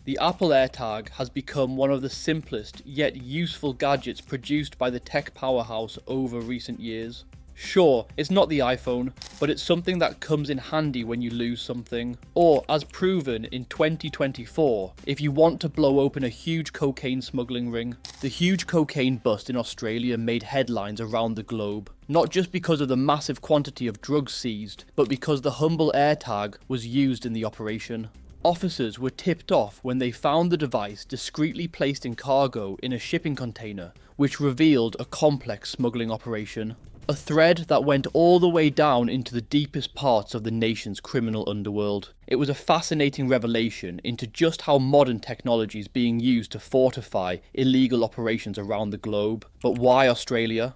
The Apple AirTag has become one of the simplest yet useful gadgets produced by the tech powerhouse over recent years. Sure, it's not the iPhone, but it's something that comes in handy when you lose something. Or, as proven in 2024, if you want to blow open a huge cocaine smuggling ring. The huge cocaine bust in Australia made headlines around the globe, not just because of the massive quantity of drugs seized, but because the humble AirTag was used in the operation. Officers were tipped off when they found the device discreetly placed in cargo in a shipping container, which revealed a complex smuggling operation. A thread that went all the way down into the deepest parts of the nation's criminal underworld. It was a fascinating revelation into just how modern technology is being used to fortify illegal operations around the globe. But why Australia?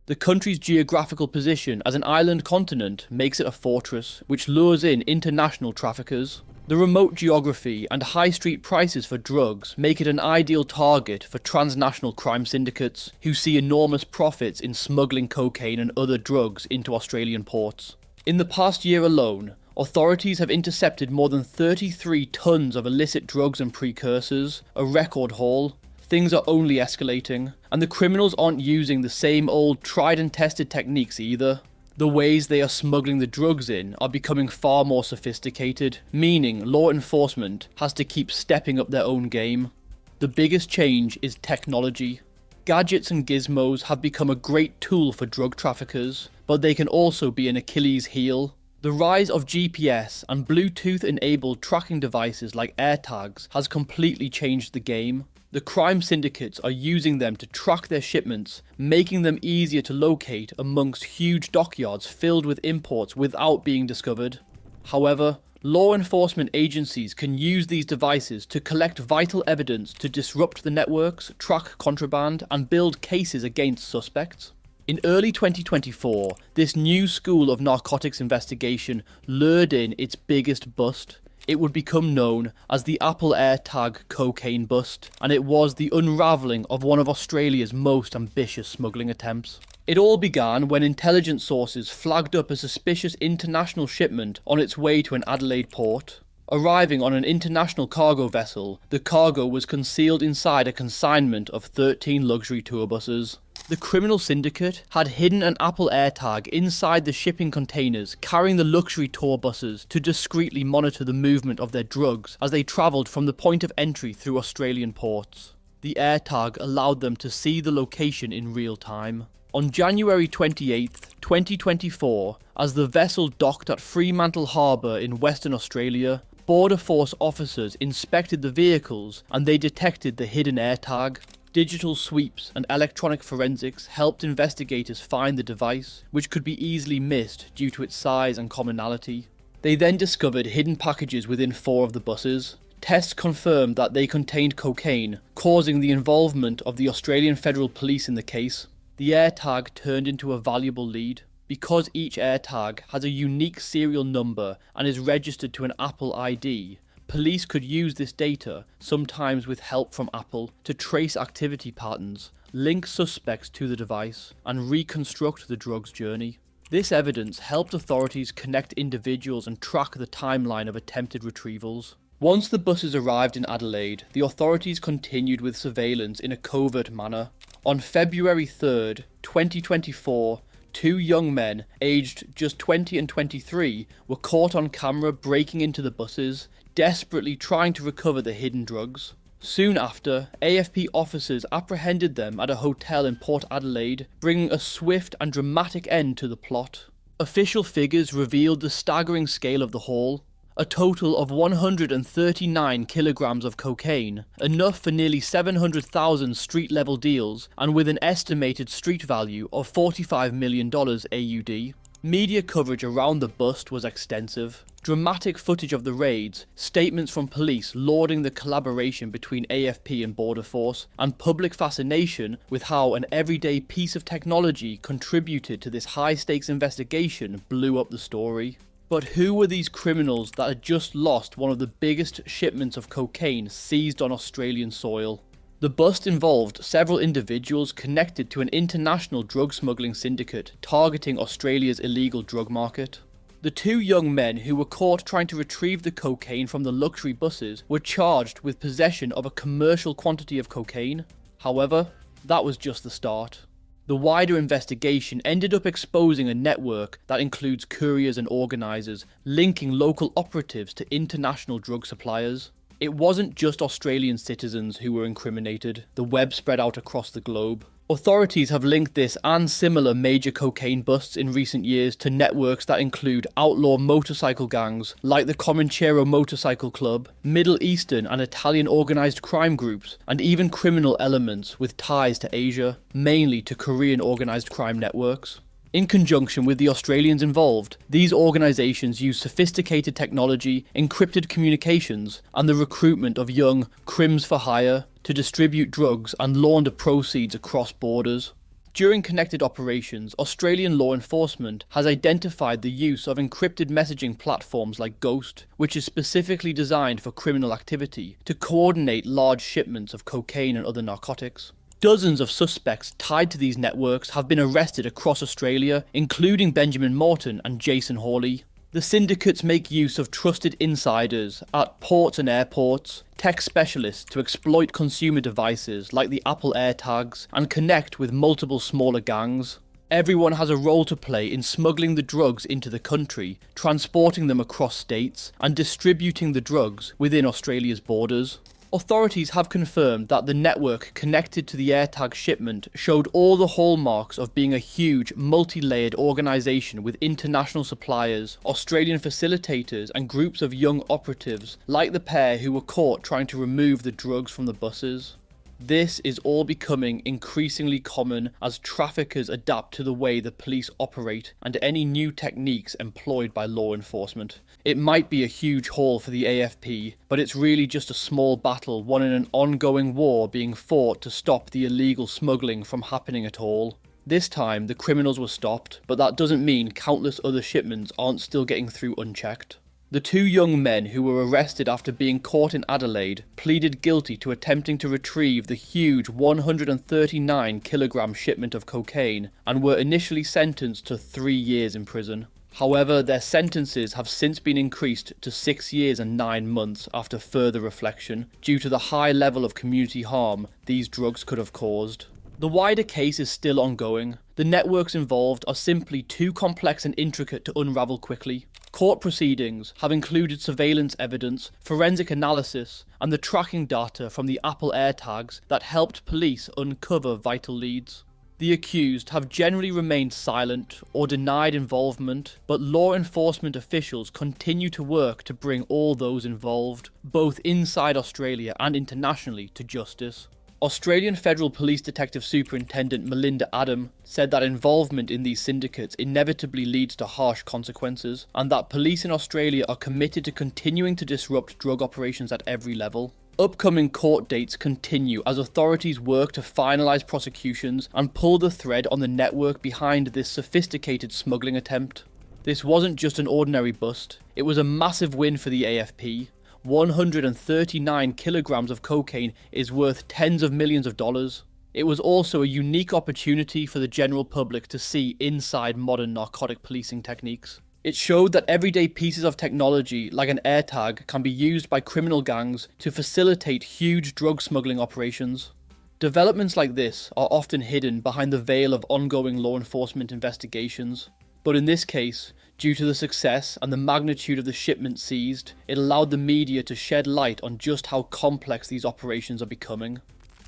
The country's geographical position as an island continent makes it a fortress, which lures in international traffickers. The remote geography and high street prices for drugs make it an ideal target for transnational crime syndicates, who see enormous profits in smuggling cocaine and other drugs into Australian ports. In the past year alone, authorities have intercepted more than 33 tons of illicit drugs and precursors, a record haul. Things are only escalating, and the criminals aren't using the same old tried and tested techniques either. The ways they are smuggling the drugs in are becoming far more sophisticated, meaning law enforcement has to keep stepping up their own game. The biggest change is technology. Gadgets and gizmos have become a great tool for drug traffickers, but they can also be an Achilles heel. The rise of GPS and Bluetooth-enabled tracking devices like AirTags has completely changed the game. The crime syndicates are using them to track their shipments, making them easier to locate amongst huge dockyards filled with imports without being discovered. However, law enforcement agencies can use these devices to collect vital evidence to disrupt the networks, track contraband, and build cases against suspects. In early 2024, this new school of narcotics investigation lured in its biggest bust. It would become known as the Apple AirTag cocaine bust, and it was the unraveling of one of Australia's most ambitious smuggling attempts. It all began when intelligence sources flagged up a suspicious international shipment on its way to an Adelaide port. Arriving on an international cargo vessel, the cargo was concealed inside a consignment of 13 luxury tour buses. The criminal syndicate had hidden an Apple AirTag inside the shipping containers carrying the luxury tour buses to discreetly monitor the movement of their drugs as they travelled from the point of entry through Australian ports. The AirTag allowed them to see the location in real time. On January 28, 2024, as the vessel docked at Fremantle Harbour in Western Australia, Border Force officers inspected the vehicles and they detected the hidden AirTag. Digital sweeps and electronic forensics helped investigators find the device, which could be easily missed due to its size and commonality. They then discovered hidden packages within 4 of the buses. Tests confirmed that they contained cocaine, causing the involvement of the Australian Federal Police in the case. The AirTag turned into a valuable lead. Because each AirTag has a unique serial number and is registered to an Apple ID, police could use this data, sometimes with help from Apple, to trace activity patterns, link suspects to the device, and reconstruct the drug's journey. This evidence helped authorities connect individuals and track the timeline of attempted retrievals. Once the buses arrived in Adelaide, the authorities continued with surveillance in a covert manner. On February 3rd, 2024, 2 young men, aged just 20 and 23, were caught on camera breaking into the buses, desperately trying to recover the hidden drugs. Soon after, AFP officers apprehended them at a hotel in Port Adelaide, bringing a swift and dramatic end to the plot. Official figures revealed the staggering scale of the haul. A total of 139 kilograms of cocaine, enough for nearly 700,000 street-level deals, and with an estimated street value of $45 million AUD. Media coverage around the bust was extensive. Dramatic footage of the raids, statements from police lauding the collaboration between AFP and Border Force, and public fascination with how an everyday piece of technology contributed to this high-stakes investigation blew up the story. But who were these criminals that had just lost one of the biggest shipments of cocaine seized on Australian soil? The bust involved several individuals connected to an international drug smuggling syndicate targeting Australia's illegal drug market. The two young men who were caught trying to retrieve the cocaine from the luxury buses were charged with possession of a commercial quantity of cocaine. However, that was just the start. The wider investigation ended up exposing a network that includes couriers and organisers, linking local operatives to international drug suppliers. It wasn't just Australian citizens who were incriminated, the web spread out across the globe. Authorities have linked this and similar major cocaine busts in recent years to networks that include outlaw motorcycle gangs like the Comanchero Motorcycle Club, Middle Eastern and Italian organised crime groups, and even criminal elements with ties to Asia, mainly to Korean organised crime networks. In conjunction with the Australians involved, these organisations use sophisticated technology, encrypted communications, and the recruitment of young crims for hire to distribute drugs and launder proceeds across borders. During connected operations, Australian law enforcement has identified the use of encrypted messaging platforms like Ghost, which is specifically designed for criminal activity, to coordinate large shipments of cocaine and other narcotics. Dozens of suspects tied to these networks have been arrested across Australia, including Benjamin Morton and Jason Hawley. The syndicates make use of trusted insiders at ports and airports, tech specialists to exploit consumer devices like the Apple AirTags, and connect with multiple smaller gangs. Everyone has a role to play in smuggling the drugs into the country, transporting them across states, and distributing the drugs within Australia's borders. Authorities have confirmed that the network connected to the AirTag shipment showed all the hallmarks of being a huge, multi-layered organisation with international suppliers, Australian facilitators and groups of young operatives, like the pair who were caught trying to remove the drugs from the buses. This is all becoming increasingly common as traffickers adapt to the way the police operate and any new techniques employed by law enforcement. It might be a huge haul for the AFP, but it's really just a small battle won in an ongoing war being fought to stop the illegal smuggling from happening at all. This time, the criminals were stopped, but that doesn't mean countless other shipments aren't still getting through unchecked. The two young men who were arrested after being caught in Adelaide pleaded guilty to attempting to retrieve the huge 139-kilogram shipment of cocaine and were initially sentenced to 3 years in prison. However, their sentences have since been increased to 6 years and 9 months after further reflection due to the high level of community harm these drugs could have caused. The wider case is still ongoing. The networks involved are simply too complex and intricate to unravel quickly. Court proceedings have included surveillance evidence, forensic analysis, and the tracking data from the Apple AirTags that helped police uncover vital leads. The accused have generally remained silent or denied involvement, but law enforcement officials continue to work to bring all those involved, both inside Australia and internationally, to justice. Australian Federal Police Detective Superintendent Melinda Adam said that involvement in these syndicates inevitably leads to harsh consequences, and that police in Australia are committed to continuing to disrupt drug operations at every level. Upcoming court dates continue as authorities work to finalise prosecutions and pull the thread on the network behind this sophisticated smuggling attempt. This wasn't just an ordinary bust, it was a massive win for the AFP. 139 kilograms of cocaine is worth tens of millions of dollars. It was also a unique opportunity for the general public to see inside modern narcotic policing techniques. It showed that everyday pieces of technology like an AirTag can be used by criminal gangs to facilitate huge drug smuggling operations. Developments like this are often hidden behind the veil of ongoing law enforcement investigations. But in this case, due to the success and the magnitude of the shipment seized, it allowed the media to shed light on just how complex these operations are becoming.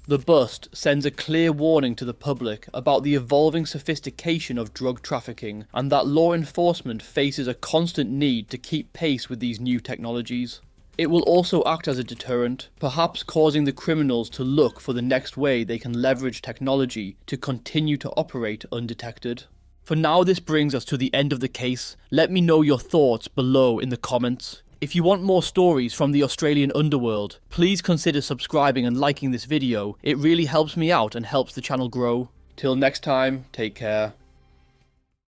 The bust sends a clear warning to the public about the evolving sophistication of drug trafficking and that law enforcement faces a constant need to keep pace with these new technologies. It will also act as a deterrent, perhaps causing the criminals to look for the next way they can leverage technology to continue to operate undetected. For now, this brings us to the end of the case. Let me know your thoughts below in the comments. If you want more stories from the Australian underworld, please consider subscribing and liking this video. It really helps me out and helps the channel grow. Till next time, take care.